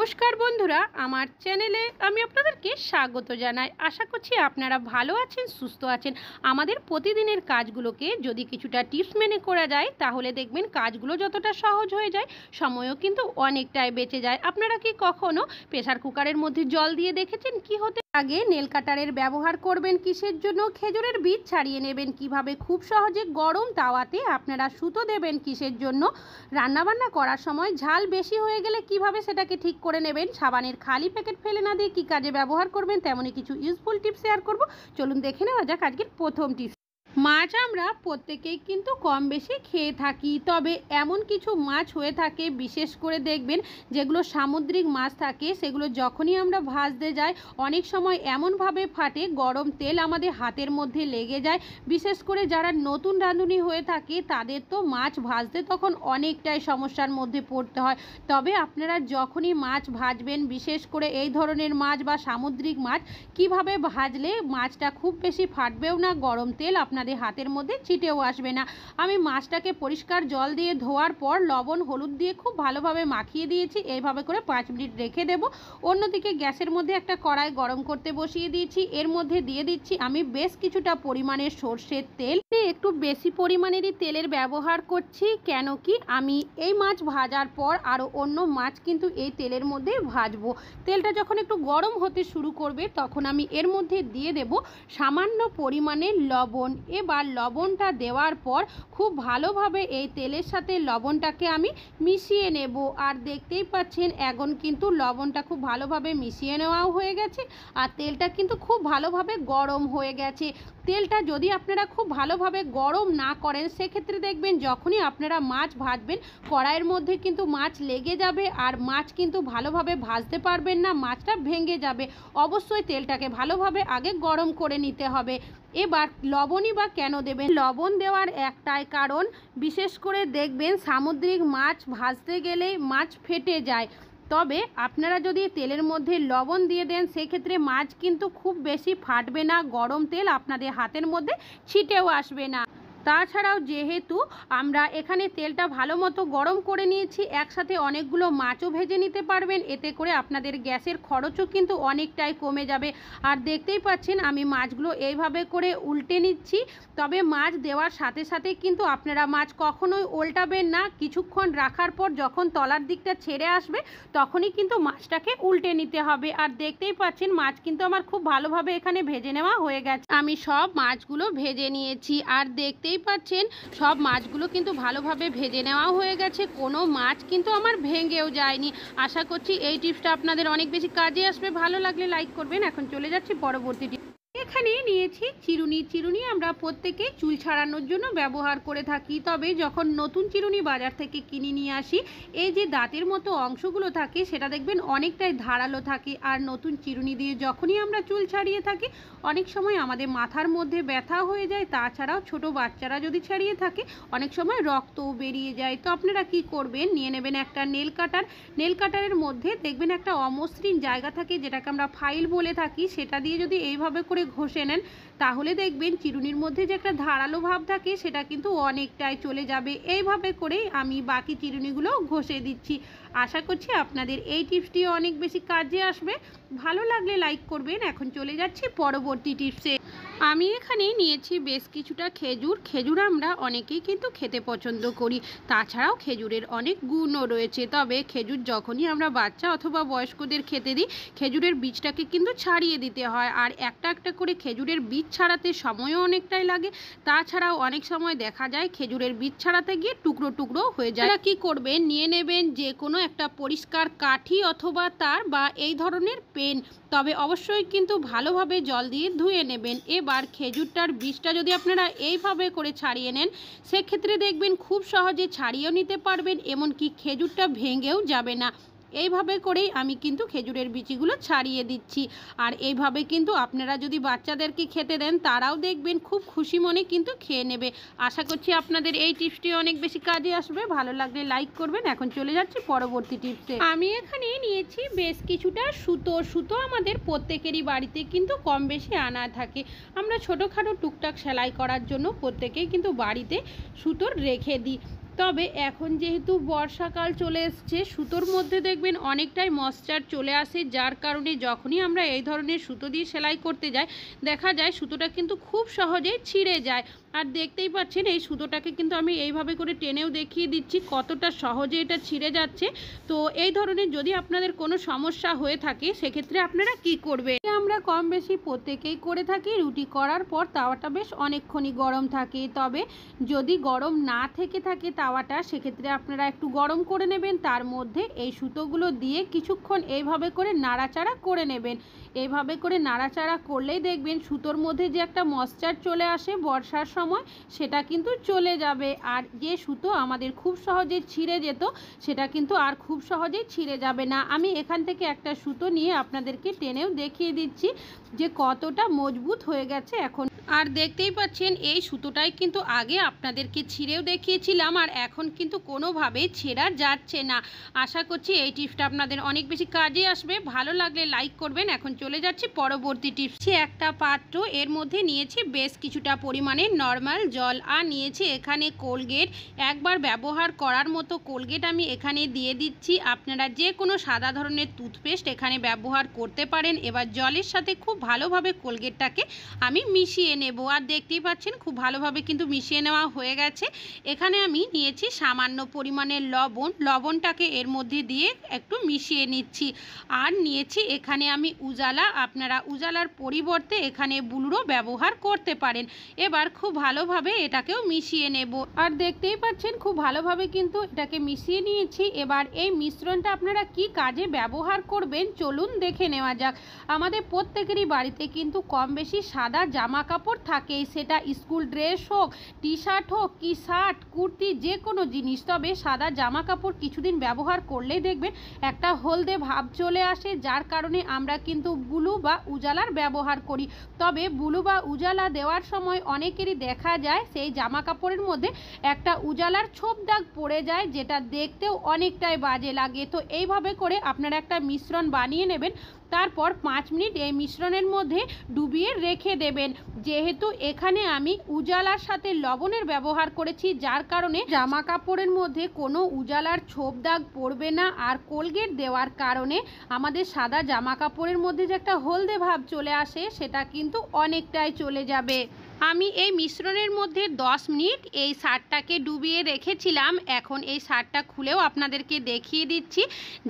नमस्कार बंधुरा आमार चैनेले आमी आपनादेरके स्वागत जानाई। आशा करछि आपनारा भालो आछेन सुस्थ आछेन। आमादेर प्रतिदिनेर काजगुलोके जोदि किछुटा टिप्स मेने करा जाय ताहले देखबेन काजगुलो जतटा सहज हये जाय समयो किन्तु अनेकटाई बेঁচে যায়। आपनारा कि कखनो प्रेसार कुकारेर मধ্যে जल दिए देखेছেন कि होते आगे नेल काटारेर व्यवहार करबेन किसेर जोन्नो, खेजुरेर बीज छाड़िए नेबेन किभाबे, खूब सहजे गरम तावाते आपनारा सुतो देबेन किसेर जोन्नो, रान्ना बान्ना करार समय झाल बेशी हये गेले किभाबे सेटाके ठीक करे नेबेन, साबानेर खाली पैकेट फेले ना दिए कि काजे व्यवहार करबेन तेमनই কিছু ইউজফুল টিপস শেয়ার করব। চলুন দেখে নেওয়া যাক আজকের প্রথম টিপস। মাছ আমরা প্রত্যেকেই কিন্তু কম বেশি খেয়ে থাকি, তবে এমন কিছু মাছ হয়ে থাকে বিশেষ করে দেখবেন যেগুলো সামুদ্রিক মাছ থাকে সেগুলো যখনই আমরা ভাজতে যাই অনেক সময় এমনভাবে ফাটে গরম তেল আমাদের হাতের মধ্যে লেগে যায়। বিশেষ করে যারা নতুন রাঁধুনি হয়ে থাকে তাদের তো মাছ ভাজতে তখন অনেকটাই সমস্যার মধ্যে পড়তে হয়। তবে আপনারা যখনই মাছ ভাজবেন বিশেষ করে এই ধরনের মাছ বা সামুদ্রিক মাছ কিভাবে ভাজলে মাছটা খুব বেশি ফাটবেও না, গরম তেল আপনাদের হাতের মধ্যে ছিটেও আসবে না। আমি মাছটাকে পরিষ্কার জল দিয়ে ধোয়ার পর লবণ হলুদ দিয়ে খুব ভালোভাবে মাখিয়ে দিয়েছি। এইভাবে করে 5 মিনিট রেখে দেব। অন্যদিকে গ্যাসের মধ্যে একটা কড়াই গরম করতে বসিয়ে দিয়েছি। এর মধ্যে দিয়ে দিচ্ছি আমি বেশ কিছুটা পরিমাণের সরষের তেল। একটু বেশি পরিমাণেরই তেলের ব্যবহার করছি, কেন কি আমি এই মাছ ভাজার পর আরও অন্য মাছ কিন্তু এই তেলের মধ্যে ভাজবো। তেলটা যখন একটু গরম হতে শুরু করবে তখন আমি এর মধ্যে দিয়ে দেব সামান্য পরিমাণে লবণ। এবার লবণটা দেওয়ার পর খুব ভালোভাবে এই তেলের সাথে লবণটাকে আমি মিশিয়ে নেব। আর দেখতেই পাচ্ছেন এখন কিন্তু লবণটা খুব ভালোভাবে মিশিয়ে নেওয়াও হয়ে গেছে আর তেলটা কিন্তু খুব ভালোভাবে গরম হয়ে গেছে। তেলটা যদি আপনারা খুব ভালোভাবে গরম না করেন সেক্ষেত্রে দেখবেন যখনই আপনারা মাছ ভাজবেন কড়াইয়ের মধ্যে কিন্তু মাছ লেগে যাবে আর মাছ কিন্তু ভালোভাবে ভাজতে পারবেন না, মাছটা ভেঙে যাবে। অবশ্যই তেলটাকে ভালোভাবে আগে গরম করে নিতে হবে। এবার লবণই বা কেন দেবেন, লবণ দেওয়ার একটাই কারণ, বিশেষ করে দেখবেন সামুদ্রিক মাছ ভাজতে গেলেই মাছ ফেটে যায়। তবে আপনারা যদি তেলের মধ্যে লবণ দিয়ে দেন সেক্ষেত্রে মাছ কিন্তু খুব বেশি ফাটবে না, গরম তেল আপনাদের হাতের মধ্যে ছিটেও আসবে না। তাছাড়াও যেহেতু আমরা এখানে তেলটা ভালো মতো গরম করে নিয়েছি একসাথে অনেকগুলো মাছও ভেজে নিতে পারবেন, এতে করে আপনাদের গ্যাসের খরচও কিন্তু অনেকটাই কমে যাবে। আর দেখতেই পাচ্ছেন আমি মাছগুলো এইভাবে করে উল্টে নিচ্ছি। তবে মাছ দেওয়ার সাথে সাথে কিন্তু আপনারা মাছ কখনোই উল্টাবেন না, কিছুক্ষণ রাখার পর যখন তলার দিকটা ছেড়ে আসবে তখনই কিন্তু মাছটাকে উল্টে নিতে হবে। আর দেখতেই পাচ্ছেন মাছ কিন্তু আমার খুব ভালোভাবে এখানে ভেজে নেওয়া হয়ে গেছে। আমি সব মাছগুলো ভেজে নিয়েছি আর দেখতেই পাচ্ছেন সব মাছগুলো কিন্তু ভালোভাবে ভেজে নেওয়া হয়ে গেছে, কোনো মাছ কিন্তু আমার ভেঙেও যায়নি। আশা করছি এই টিপসটা আপনাদের অনেক বেশি কাজে আসবে। ভালো লাগলে লাইক করবেন। এখন চলে যাচ্ছি পরবর্তী টিপস। এখানে নিয়েছি চিরুনি। চিরুনি আমরা প্রত্যেকেই চুল ছাড়ানোর জন্য ব্যবহার করে থাকি, তবে যখন নতুন চিরুনি বাজার থেকে কিনে নিয়ে আসি এই যে দাঁতের মতো অংশগুলো থাকে সেটা দেখবেন অনেকটাই ধারালো থাকে। আর নতুন চিরুনি দিয়ে যখনই আমরা চুল ছাড়িয়ে থাকি অনেক সময় আমাদের মাথার মধ্যে ব্যথা হয়ে যায়। তাছাড়াও ছোট বাচ্চারা যদি ছাড়িয়ে থাকে অনেক সময় রক্তও বেরিয়ে যায়। তো আপনারা কি করবেন, নিয়ে নেবেন একটা নেল কাটার। নেল কাটারের মধ্যে দেখবেন একটা অমসৃণ জায়গা থাকে যেটাকে আমরা ফাইল বলে থাকি, সেটা দিয়ে যদি এইভাবে করে ঘষে নেন তাহলে দেখবেন চিরুনির মধ্যে যে একটা ধারালো ভাব থাকে সেটা কিন্তু অনেকটাই চলে যাবে। এইভাবে করেই আমি বাকি চিরুনিগুলো ঘষে দিচ্ছি। আশা করছি আপনাদের এই টিপসটি অনেক বেশি কাজে আসবে। ভালো লাগলে লাইক করবেন। এখন চলে যাচ্ছি পরবর্তী টিপসে। আমি এখানে নিয়েছি বেশ কিছুটা খেজুর। খেজুর আমরা অনেকেই কিন্তু খেতে পছন্দ করি, তাছাড়াও খেজুরের অনেক গুণও রয়েছে। তবে খেজুর যখনই আমরা বাচ্চা অথবা বয়স্কদের খেতে দিই খেজুরের বীজটাকে কিন্তু ছাড়িয়ে দিতে হয়, আর একটা একটা করে খেজুরের বীজ ছাড়াতে সময়ও অনেকটাই লাগে। তাছাড়াও অনেক সময় দেখা যায় খেজুরের বীজ ছাড়াতে গিয়ে টুকরো টুকরো হয়ে যায়। কি করবেন, নিয়ে নেবেন যে কোনো একটা পরিষ্কার কাঠি অথবা তার বা এই ধরনের পেন, তবে অবশ্যই কিন্তু ভালোভাবে জল দিয়ে ধুয়ে নেবেন। এবার খেজুরটার বীজটা যদি আপনারা এইভাবে করে ছাড়িয়ে নেন সেক্ষেত্রে দেখবেন খুব সহজে ছাড়িয়েও নিতে পারবেন, এমনকি খেজুরটা ভেঙেও যাবে না। এইভাবে করেই আমি কিন্তু খেজুরের বিচিগুলো ছাড়িয়ে দিচ্ছি। আর এইভাবে কিন্তু আপনারা যদি বাচ্চাদেরকে খেতে দেন তারাও দেখবেন খুব খুশি মনে কিন্তু খেয়ে নেবে। আশা করছি আপনাদের এই টিপসটি অনেক বেশি কাজে আসবে। ভালো লাগলে লাইক করবেন। এখন চলে যাচ্ছি পরবর্তী টিপসে। আমি এখানে নিয়েছি বেশ কিছুটা সুতো। সুতো আমাদের প্রত্যেকেরই বাড়িতে কিন্তু কম বেশি আনা থাকে। আমরা ছোটোখাটো টুকটাক সেলাই করার জন্য প্রত্যেকেই কিন্তু বাড়িতে সুতোর রেখে দিই। তবে এখন যেহেতু বর্ষাকাল চলে এসছে, সুতোর মধ্যে দেখবেন অনেকটাই ময়েশ্চার চলে আসে, যার কারণে যখনই আমরা এই ধরনের সুতো দিয়ে সেলাই করতে যাই দেখা যায় সুতোটা কিন্তু খুব সহজেই ছিঁড়ে যায়। আর দেখতেই পাচ্ছেন এই সুতোটাকে কিন্তু আমি এইভাবে করে টেনেও দেখিয়ে দিচ্ছি কতটা সহজে এটা ছিঁড়ে যাচ্ছে। তো এই ধরনের যদি আপনাদের কোনো সমস্যা হয়ে থাকে সেক্ষেত্রে আপনারা কি করবেন, আমরা কম বেশি প্রত্যেকেই করে থাকি। রুটি করার পর তাওয়াটা বেশ অনেকক্ষণই গরম থাকে, তবে যদি গরম না থেকে থাকে তাওয়াটা সেক্ষেত্রে আপনারা একটু গরম করে নেবেন, তার মধ্যে এই সুতোগুলো দিয়ে কিছুক্ষণ এইভাবে করে নাড়াচাড়া করে নেবেন। এইভাবে করে নাড়াচাড়া করলেই দেখবেন সুতোর মধ্যে যে একটা ময়েশ্চার চলে আসে বর্ষার সময় সেটা কিন্তু চলে যাবে, আর যে সুতো আমাদের খুব সহজে ছিঁড়ে যেত সেটা কিন্তু আর খুব সহজেই ছিঁড়ে যাবে না। আমি এখান থেকে একটা সুতো নিয়ে আপনাদেরকে টেনেও দেখিয়ে দিচ্ছি যে কতটা মজবুত হয়ে গেছে এখন। আর দেখতেই পাচ্ছেন এই সুতোটাই কিন্তু আগে আপনাদেরকে ছিঁড়েও দেখিয়েছিলাম, আর এখন কিন্তু কোনোভাবেই ছেঁড়া যাচ্ছে না। আশা করছি এই টিপসটা আপনাদের অনেক বেশি কাজে আসবে। ভালো লাগলে লাইক করবেন। এখন চলে যাচ্ছি পরবর্তী টিপসে। একটা পাত্র, এর মধ্যে নিয়েছি বেশ কিছুটা পরিমাণে নর্মাল জল, আর নিয়েছি এখানে কোলগেট। একবার ব্যবহার করার মতো কোলগেট আমি এখানে দিয়ে দিচ্ছি। আপনারা যে কোনো সাদা ধরনের টুথপেস্ট এখানে ব্যবহার করতে পারেন। এবার জলের সাথে খুব ভালোভাবে কোলগেটটাকে আমি মিশিয়ে নেব। আর দেখতেই পাচ্ছেন খুব ভালোভাবে কিন্তু মিশিয়ে নেওয়া হয়ে গেছে। এখানে আমি নিয়েছি সামান্য পরিমাণের লবণ, লবণটাকে এর মধ্যে দিয়ে একটু মিশিয়ে নিচ্ছি। আর নিয়েছি এখানে আমি উজালা, আপনারা উজালার পরিবর্তে এখানে বুলুরও ব্যবহার করতে পারেন। এবার খুব ভালোভাবে এটাকেও মিশিয়ে নেব। আর দেখতেই পাচ্ছেন খুব ভালোভাবে কিন্তু এটাকে মিশিয়ে নিয়েছি। এবার এই মিশ্রণটা আপনারা কি কাজে ব্যবহার করবেন চলুন দেখে নেওয়া যাক। আমাদের প্রত্যেকেরই বাড়িতে কিন্তু কম বেশি সাদা জামা কাপড় থাকেই, সেটা স্কুল ড্রেস হোক, টি শার্ট হোক কি শার্ট কুর্তি যে কোনো জিনিস। তবে সাদা জামা কাপড় কিছুদিন ব্যবহার করলেই দেখবেন একটা হলদে ভাব চলে আসে, যার কারণে আমরা কিন্তু বুলু বা উজালার ব্যবহার করি। তবে বুলু বা উজালা দেওয়ার সময় অনেকেরই দেখা যায় সেই জামা কাপড়ের মধ্যে একটা উজালার ছোপ দাগ পড়ে যায়, যেটা দেখতেও অনেকটাই বাজে লাগে। তো এইভাবে করে আপনারা একটা মিশ্রণ বানিয়ে নেবেন, তারপর 5 মিনিট এই মিশ্রণের মধ্যে ডুবিয়ে রেখে দেবেন। যেহেতু এখানে আমি উজালার সাথে লবণের ব্যবহার করেছি, যার কারণে জামা কাপড়ের মধ্যে কোনো উজালার ছোপ দাগ পড়বে না। আর কোলগেট দেওয়ার কারণে আমাদের সাদা জামা কাপড়ের মধ্যে যে একটা হলদে ভাব চলে আসে সেটা কিন্তু অনেকটাই চলে যাবে। আমি এই মিশ্রণের মধ্যে 10 মিনিট এই শার্টটাকে ডুবিয়ে রেখেছিলাম। এখন এই শার্টটা খুলেও আপনাদেরকে দেখিয়ে দিচ্ছি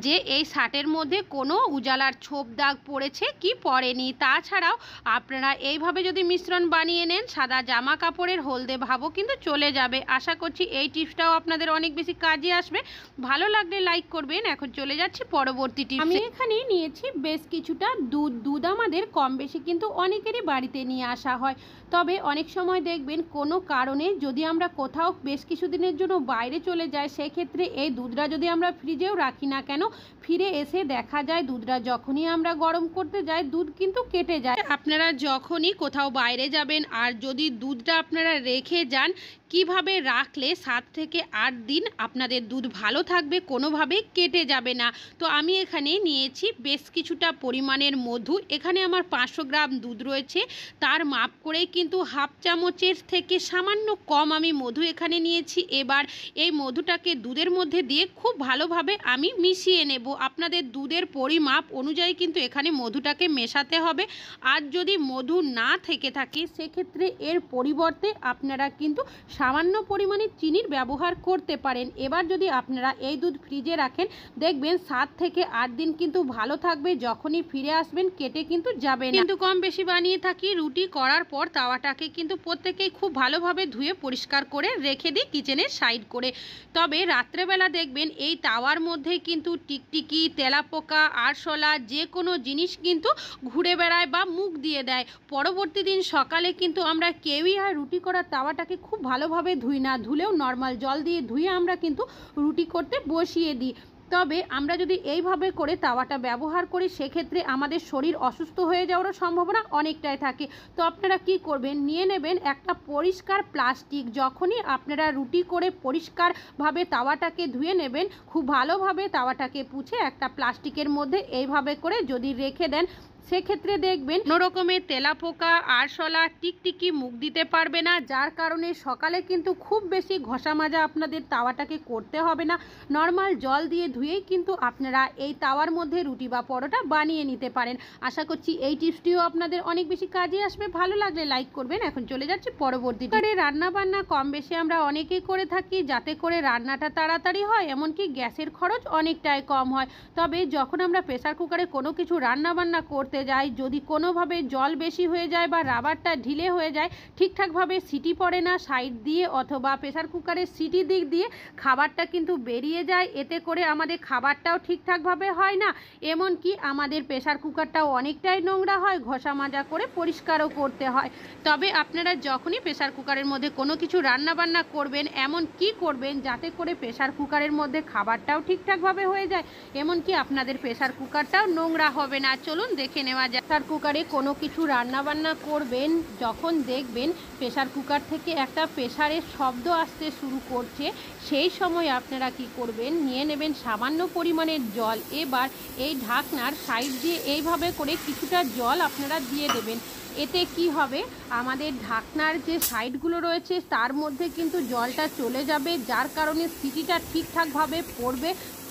যে এই শার্টের মধ্যে কোনো উজালার ছোপ দাগ পড়েছে কি পড়েনি। তাছাড়াও আপনারা এইভাবে যদি মিশ্রণ বানিয়ে নেন সাদা জামা কাপড়ের হলদে ভাবও কিন্তু চলে যাবে। আশা করছি এই টিপসটাও আপনাদের অনেক বেশি কাজে আসবে। ভালো লাগলে লাইক করবেন। এখন চলে যাচ্ছি পরবর্তী টিপস। আমি এখানে নিয়েছি বেশ কিছুটা দুধ আমাদের কম বেশি কিন্তু অনেকেরই বাড়িতে নিয়ে আসা হয়। তবে অনেক সময় দেখবেন কোনো কারণে যদি আমরা কোথাও বেশ কিছুদিনের জন্য বাইরে চলে যাই, সেক্ষেত্রে এই দুধটা যদি আমরা ফ্রিজেও রাখি না কেন, ফিরে এসে দেখা যায় দুধটা যখনই আমরা গরম করতে যাই দুধ কিন্তু কেটে যায়। আপনারা যখনই কোথাও বাইরে যাবেন আর যদি দুধটা আপনারা রেখে যান, কিভাবে রাখলে 7 থেকে 8 দিন আপনাদের দুধ ভালো থাকবে, কোনোভাবেই কেটে যাবে না। তো আমি এখানে নিয়েছি বেশ কিছুটা পরিমাণের মধু। এখানে আমার 500 গ্রাম দুধ রয়েছে, তার মাপ করেই কিন্তু হাফ চামচের থেকে সামান্য কম আমি মধু এখানে নিয়েছি। এবার এই মধুটাকে দুধের মধ্যে দিয়ে খুব ভালোভাবে আমি মিশিয়ে নেব। আপনাদের দুধের পরিমাপ অনুযায়ী কিন্তু এখানে মধুটাকে মেশাতে হবে। আর যদি মধু না থেকে থাকে সেক্ষেত্রে এর পরিবর্তে আপনারা কিন্তু সামান্য পরিমাণে চিনির ব্যবহার করতে পারেন। এবার যদি আপনারা এই দুধ ফ্রিজে রাখেন দেখবেন 7 থেকে 8 দিন কিন্তু ভালো থাকবে। যখনই ফিরে আসবেন কেটে কিন্তু যাবে না। কিন্তু কম বেশি বানিয়ে থাকি। রুটি করার পর তাওয়াটাকে কিন্তু প্রত্যেকেই খুব ভালোভাবে ধুয়ে পরিষ্কার করে রেখে দিই কিচেনের সাইড করে। তবে রাত্রেবেলা দেখবেন এই তাওয়ার মধ্যে কিন্তু টিকটিকি, তেলাপোকা, আরশোলা যে কোনো জিনিস কিন্তু ঘুরে বেড়ায় বা মুখ দিয়ে দেয়। পরবর্তী দিন সকালে কিন্তু আমরা কেউই আর রুটি করার তাওয়াটাকে খুব ভালোভাবে ধুই না, ধুলেও নর্মাল জল দিয়ে ধুয়ে আমরা কিন্তু রুটি করতে বসিয়ে দিই। তবে আমরা যদি এইভাবে করে তাওয়াটা ব্যবহার করি সেক্ষেত্রে আমাদের শরীর অসুস্থ হয়ে যাওয়ারও সম্ভাবনা অনেকটাই থাকে। তো আপনারা কি করবেন, নিয়ে নেবেন একটা পরিষ্কার প্লাস্টিক। যখনই আপনারা রুটি করে পরিষ্কারভাবে তাওয়াটাকে ধুয়ে নেবেন, খুব ভালোভাবে তাওয়াটাকে পুছে একটা প্লাস্টিকের মধ্যে এইভাবে করে যদি রেখে দেন সেক্ষেত্রে দেখবেন কোনো রকমের তেলাপোকা, আরশোলা, টিকটিকি মুখ দিতে পারবে না, যার কারণে সকালে কিন্তু খুব বেশি ঘষা মাজা আপনাদের তাওয়াটাকে করতে হবে না। নর্মাল জল দিয়ে ধুয়েই কিন্তু আপনারা এই তাওয়ার মধ্যে রুটি বা পরোটা বানিয়ে নিতে পারেন। আশা করছি এই টিপসটিও আপনাদের অনেক বেশি কাজে আসবে। ভালো লাগলে লাইক করবেন। এখন চলে যাচ্ছি পরবর্তী রান্না বান্না। কম বেশি আমরা অনেকেই করে থাকি যাতে করে রান্নাটা তাড়াতাড়ি হয়, এমনকি গ্যাসের খরচ অনেকটাই কম হয়। তবে যখন আমরা প্রেসার কুকারে কোনো কিছু রান্না বান্না করতে যাই, যদি কোনোভাবে জল বেশি হয়ে যায় বা রাবারটা ঢিলে হয়ে যায়, ঠিকঠাকভাবে সিটি পড়ে না সাইড দিয়ে, অথবা প্রেসার কুকারের সিটি দিক দিয়ে খাবারটা কিন্তু বেরিয়ে যায়। এতে করে আমাদের খাবারটাও ঠিকঠাকভাবে হয় না, এমনকি আমাদের প্রেসার কুকারটাও অনেকটাই নোংরা হয়, ঘষা মাজা করে পরিষ্কারও করতে হয়। তবে আপনারা যখনই প্রেসার কুকারের মধ্যে কোনো কিছু রান্না বান্না করবেন, এমন কি করবেন যাতে করে প্রেসার কুকারের মধ্যে খাবারটাও ঠিকঠাকভাবে হয়ে যায়, এমনকি আপনাদের প্রেসার কুকারটাও নোংরা হবে না। চলুন দেখে নেওয়া যায়। প্রেসার কুকারে কোনো কিছু রান্না বান্না করবেন, যখন দেখবেন প্রেসার কুকার থেকে একটা প্রেসারের শব্দ আসতে শুরু করছে, সেই সময় আপনারা কি করবেন, নিয়ে নেবেন সামান্য পরিমাণের জল। এবার এই ঢাকনার সাইড দিয়ে এইভাবে করে কিছুটা জল আপনারা দিয়ে দেবেন। এতে কি হবে, আমাদের ঢাকনার যে সাইডগুলো রয়েছে তার মধ্যে কিন্তু জলটা চলে যাবে, যার কারণে সিটিটা ঠিকঠাকভাবে পড়বে।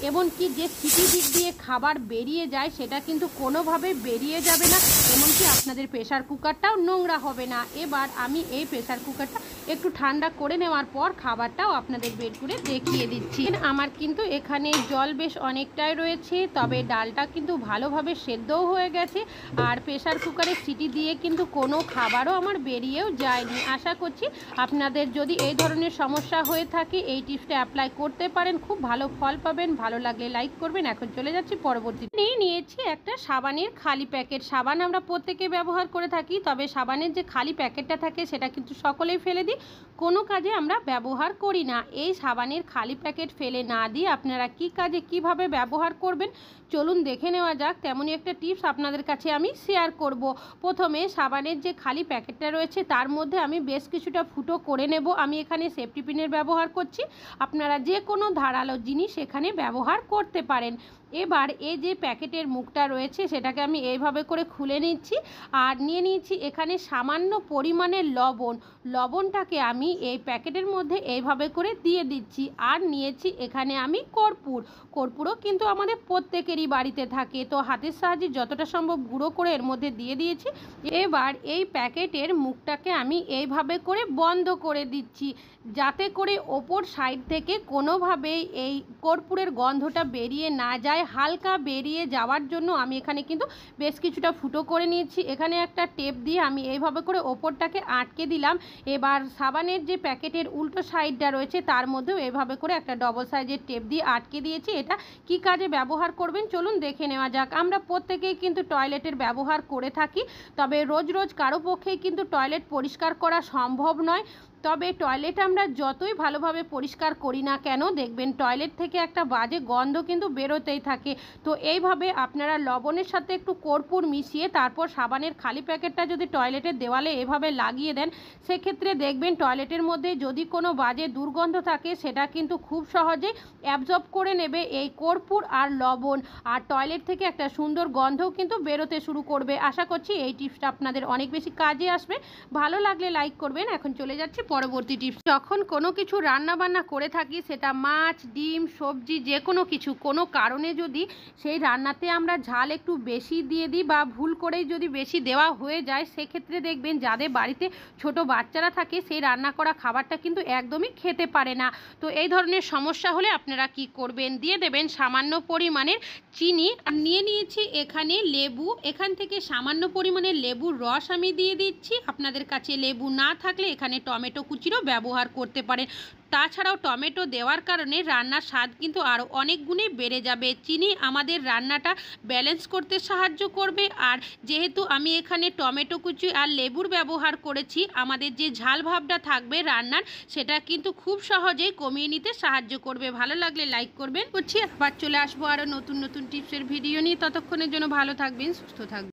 এমনকি যে সিটি দিক দিয়ে খাবার বেরিয়ে যায় সেটা কিন্তু কোনোভাবে বেরিয়ে যাবে না, এমনকি আপনাদের প্রেসার কুকারটাও নোংরা হবে না। এবার আমি এই প্রেসার কুকারটা একটু ঠান্ডা করে নেওয়ার পর খাবারটাও আপনাদের বের করে দেখিয়ে দিচ্ছি। আমার কিন্তু এখানে জল বেশ অনেকটাই রয়েছে, তবে ডালটা কিন্তু ভালোভাবে সেদ্ধও হয়ে গেছে, আর প্রেসার কুকারে সিটি দিয়ে কিন্তু কোনো খাবারও আমার বেরিয়েও যায়নি। আশা করছি আপনাদের যদি এই ধরনের সমস্যা হয়ে থাকে, এই টিপসটা অ্যাপ্লাই করতে পারেন, খুব ভালো ফল পাবেন। ভালো লাগলে লাইক করবেন। এখন চলে যাচ্ছি পরবর্তী। নিয়েছি একটা সাবানের খালি প্যাকেট। সাবান আমরা প্রত্যেকে ব্যবহার করে থাকি, তবে সাবানের যে খালি প্যাকেটটা থাকে সেটা কিন্তু সকলেই ফেলে দিই, কোনো কাজে আমরা ব্যবহার করি না। এই সাবানের খালি প্যাকেট ফেলে না দিয়ে আপনারা কি কাজে কিভাবে ব্যবহার করবেন চলুন দেখে নেওয়া যাক। তেমনই একটা টিপস আপনাদের কাছে আমি শেয়ার করব। প্রথমে সাবানের যে খালি প্যাকেটটা রয়েছে তার মধ্যে আমি বেশ কিছুটা ফুটো করে নেব। আমি এখানে সেফটি পিনের ব্যবহার করছি, আপনারা যে কোনো ধারালো জিনিস এখানে ব্যবহার করতে পারেন। এবার এই যে প্যাকেটের মুখটা রয়েছে সেটাকে আমি এইভাবে করে খুলে নিচ্ছি, আর নিয়ে নিয়েছি এখানে সামান্য পরিমাণের লবণ। লবণটাকে আমি এই প্যাকেটের মধ্যে এইভাবে করে দিয়ে দিচ্ছি। আর নিয়েছি এখানে আমি কর্পূর। কর্পূরও কিন্তু আমাদের প্রত্যেকেরই বাড়িতে থাকে, তো হাতের সাহায্যে যতটা সম্ভব গুঁড়ো করে এর মধ্যে দিয়ে দিয়েছি। এবার এই প্যাকেটের মুখটাকে আমি এইভাবে করে বন্ধ করে দিচ্ছি, যাতে করে ওপর সাইড থেকে কোনোভাবেই এই কর্পূরের গন্ধটা বেরিয়ে না যায়। হালকা বেরিয়ে যাওয়ার জন্য আমি এখানে কিন্তু বেশ কিছুটা ফুটো করে নিয়েছি। এখানে একটা টেপ দিয়ে আমি এইভাবে করে ওপরটাকে আটকে দিলাম। এবার সাবানের যে প্যাকেটের উল্টো সাইডটা রয়েছে তার মধ্যেও এইভাবে করে একটা ডবল সাইজের টেপ দিয়ে আটকে দিয়েছি। এটা কি কাজে ব্যবহার করবেন চলুন দেখে নেওয়া যাক। আমরা প্রত্যেকেই কিন্তু টয়লেটের ব্যবহার করে থাকি, তবে রোজ রোজ কারো পক্ষেই কিন্তু টয়লেট পরিষ্কার করা সম্ভব নয়। তবে টয়লেট আমরা যতই ভালোভাবে পরিষ্কার করি না কেন, দেখবেন টয়লেট থেকে একটা বাজে গন্ধ কিন্তু বেরোতেই থাকে। তো এইভাবে আপনারা লবণের সাথে একটু কর্পূর মিশিয়ে তারপর সাবানের খালি প্যাকেটটা যদি টয়লেটের দেওয়ালে এভাবে লাগিয়ে দেন, সেক্ষেত্রে দেখবেন টয়লেটের মধ্যে যদি কোনো বাজে দুর্গন্ধ থাকে সেটা কিন্তু খুব সহজেই অ্যাবজর্ব করে নেবে এই কর্পূর আর লবণ, আর টয়লেট থেকে একটা সুন্দর গন্ধও কিন্তু বেরোতে শুরু করবে। আশা করছি এই টিপসটা আপনাদের অনেক বেশি কাজে আসবে। ভালো লাগলে লাইক করবেন। এখন চলে যাচ্ছি পরবর্তী টিপস। যখন কোনো কিছু রান্না বান্না করে থাকি, সেটা মাছ, ডিম, সবজি, যে কোনো কিছু, কোনো কারণে যদি সেই রান্নাতে আমরা ঝাল একটু বেশি দিয়ে দিই বা ভুল করেই যদি বেশি দেওয়া হয়ে যায়, সেক্ষেত্রে দেখবেন যাদের বাড়িতে ছোট বাচ্চারা থাকে সেই রান্না করা খাবারটা কিন্তু একদমই খেতে পারে না। তো এই ধরনের সমস্যা হলে আপনারা কি করবেন, দিয়ে দেবেন সামান্য পরিমাণের চিনি। নিয়ে নিয়েছি এখানে লেবু, এখান থেকে সামান্য পরিমাণের লেবুর রস আমি দিয়ে দিচ্ছি। আপনাদের কাছে লেবু না থাকলে এখানে টমেটো কুচিরও ব্যবহার করতে পারেন। তাছাড়াও টমেটো দেওয়ার কারণে রান্নার স্বাদ কিন্তু আরও অনেক গুণে বেড়ে যাবে। চিনি আমাদের রান্নাটা ব্যালেন্স করতে সাহায্য করবে, আর যেহেতু আমি এখানে টমেটো কুচি আর লেবুর ব্যবহার করেছি, আমাদের যে ঝাল ভাবটা থাকবে রান্নার সেটা কিন্তু খুব সহজেই কমিয়ে নিতে সাহায্য করবে। ভালো লাগলে লাইক করবেন। আবার চলে আসবো আরও নতুন নতুন টিপসের ভিডিও নিয়ে। ততক্ষণের জন্য ভালো থাকবেন, সুস্থ থাকবেন।